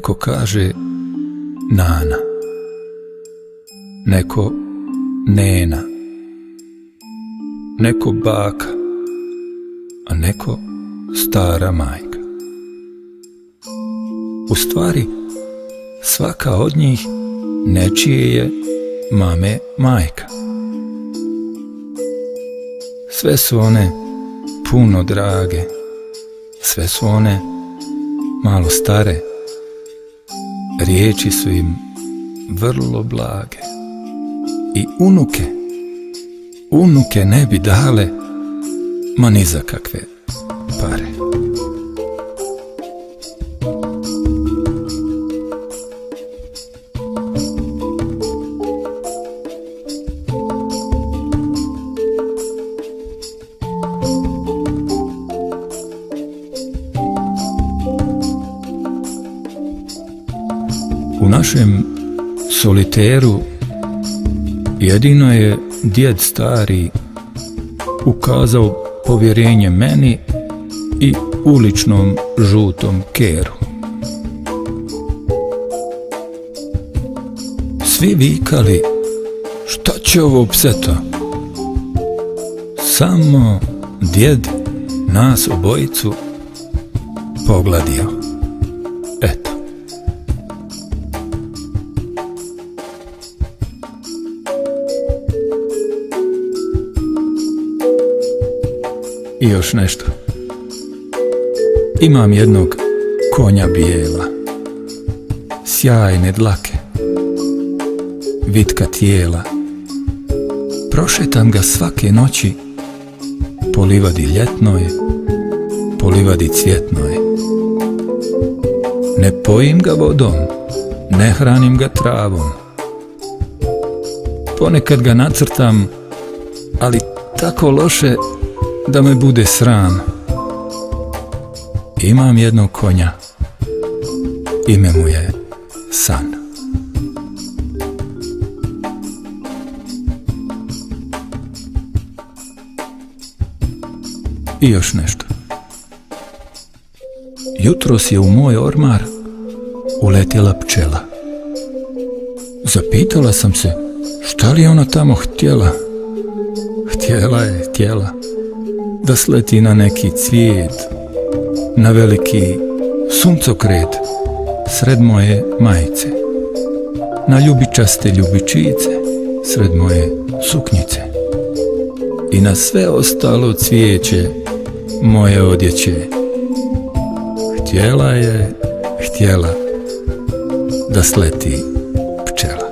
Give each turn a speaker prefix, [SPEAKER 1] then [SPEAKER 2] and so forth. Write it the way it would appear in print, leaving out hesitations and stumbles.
[SPEAKER 1] Neko kaže Nana, neko Nena, neko baka, a neko stara majka. U stvari, svaka od njih nečije je mame majka. Sve su one puno drage, sve su one malo stare, riječi su im vrlo blage. I unuke ne bi dale, ma ni za kakve pare. U našem soliteru jedino je djed stari ukazao povjerenje meni i uličnom žutom keru. Svi vikali, šta će ovo pseto? Samo djed nas obojicu pogladio. Eto. I još nešto. Imam jednog konja bijela, sjajne dlake, vitka tijela. Prošetam ga svake noći po livadi ljetnoj, po livadi cvjetnoj. Ne pojim ga vodom, ne hranim ga travom. Ponekad ga nacrtam, ali tako loše da me bude sram. Imam jednog konja, ime mu je San. I još nešto. Jutros je u moj ormar uletjela pčela. Zapitala sam se, šta li je ona tamo htjela? Htjela da sleti na neki cvijet, na veliki suncokret sred moje majice, na ljubičaste ljubičice sred moje suknjice i na sve ostalo cvijeće moje odjeće. Htjela da sleti pčela.